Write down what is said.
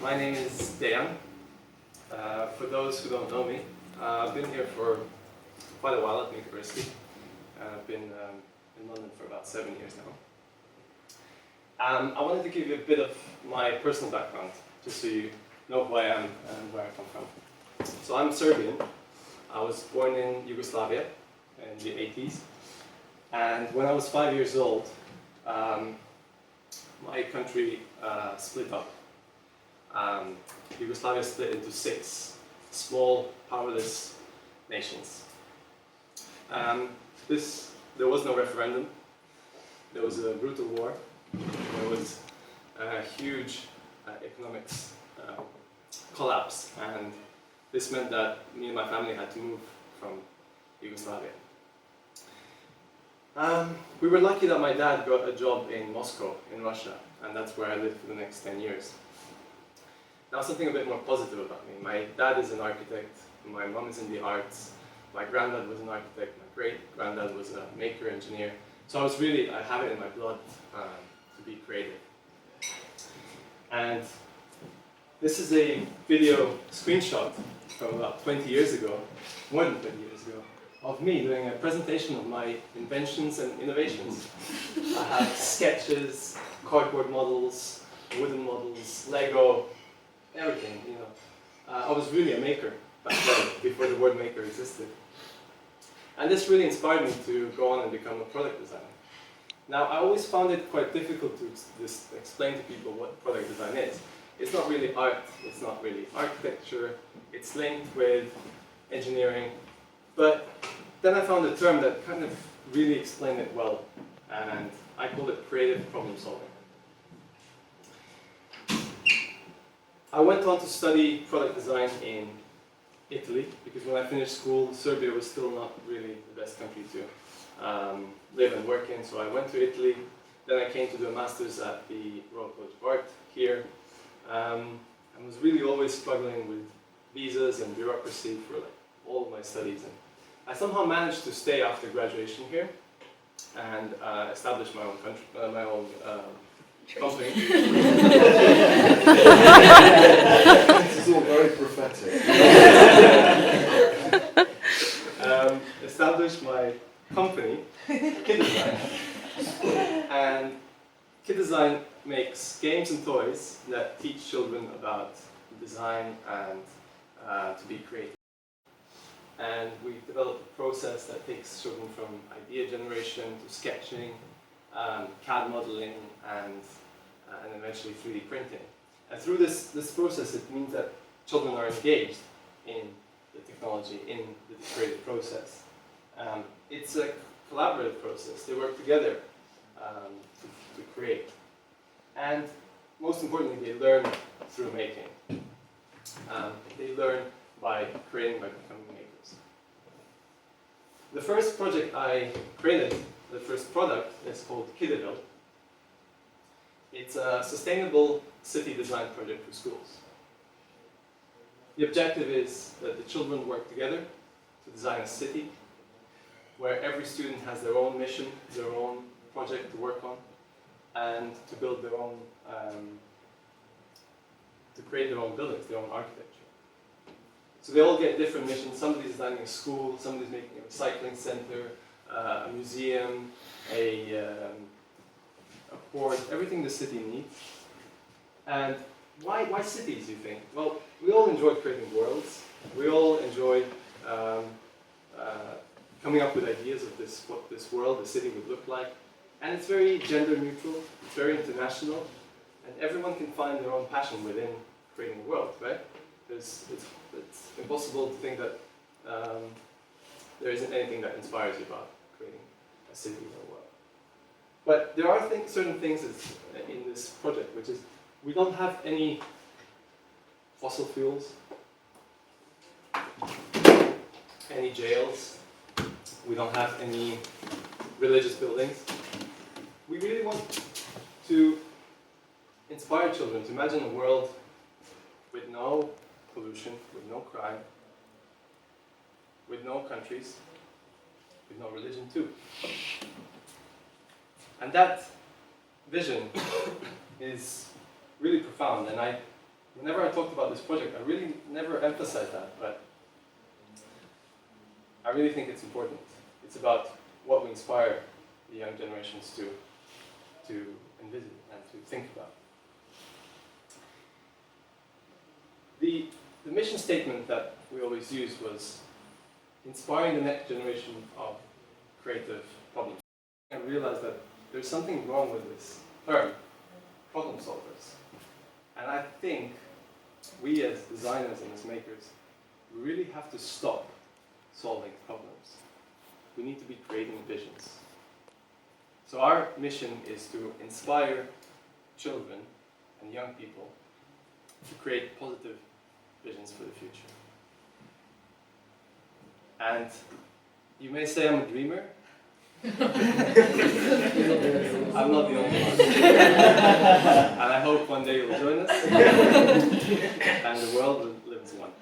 My name is Dejan. For those who don't know me, I've been here for quite a while at Makerversity. I've been in London for about 7 years now. I wanted to give you a bit of my personal background, just so you know who I am and where I come from. So I'm Serbian. I was born in Yugoslavia in the 80s. And when I was 5 years old, my country split up. Yugoslavia split into 6 small, powerless nations. There was no referendum. There was a brutal war. There was a huge economics collapse, and this meant that me and my family had to move from Yugoslavia. We were lucky that my dad got a job in Moscow, in Russia, and that's where I lived for the next 10 years. Now, something a bit more positive about me. My dad is an architect, my mom is in the arts, my granddad was an architect, my great-granddad was a maker engineer. So I have it in my blood to be creative. And this is a video screenshot from about 20 years ago, more than 20 years ago, of me doing a presentation of my inventions and innovations. I have sketches, cardboard models, wooden models, Lego, everything, you know. I was really a maker back then, before the word maker existed. And this really inspired me to go on and become a product designer. Now, I always found it quite difficult to just explain to people what product design is. It's not really art, it's not really architecture, it's linked with engineering. But then I found a term that kind of really explained it well, and I call it creative problem solving. I went on to study product design in Italy, because when I finished school, Serbia was still not really the best country to live and work in, so I went to Italy. Then I came to do a master's at the Royal College of Art here, and was really always struggling with visas and bureaucracy for all of my studies. And I somehow managed to stay after graduation here and establish my own company. This is all very prophetic. Established my company, Kidesign. And Kidesign makes games and toys that teach children about design and to be creative. And we've developed a process that takes children from idea generation to sketching, CAD modeling, and eventually 3D printing. And through this process, it means that children are engaged in the technology, in the creative process. It's a collaborative process. They work together to create. And most importantly, they learn through making. They learn by creating, by becoming makers. The first project I created, the first product, is called Kidesign. It's a sustainable city design project for schools. The objective is that the children work together to design a city where every student has their own mission, their own project to work on, and to build their own, to create their own buildings, their own architecture. So they all get different missions. Somebody's designing a school, somebody's making a recycling center, a museum, a port, everything the city needs. And why cities, you think? Well, we all enjoy creating worlds. We all enjoy coming up with ideas of what this world, the city would look like. And it's very gender neutral, it's very international, and everyone can find their own passion within creating a world, right? It's impossible to think that there isn't anything that inspires you about creating a city or a world. But there are certain things in this project, which is we don't have any fossil fuels, any jails, we don't have any religious buildings. We really want to inspire children to imagine a world with no pollution, with no crime, with no countries, with no religion too. And that vision is really profound, and I whenever I talked about this project, I really never emphasized that, but I really think it's important. It's about what we inspire the young generations to envision and to think about. The mission statement that we always used was inspiring the next generation of creative problem solvers. I realized that there's something wrong with this term, problem solvers. And I think we as designers and as makers, we really have to stop solving problems. We need to be creating visions. So our mission is to inspire children and young people to create positive visions for the future. And you may say I'm a dreamer. I'm not the only one. And I hope one day you'll join us and the world will live as one.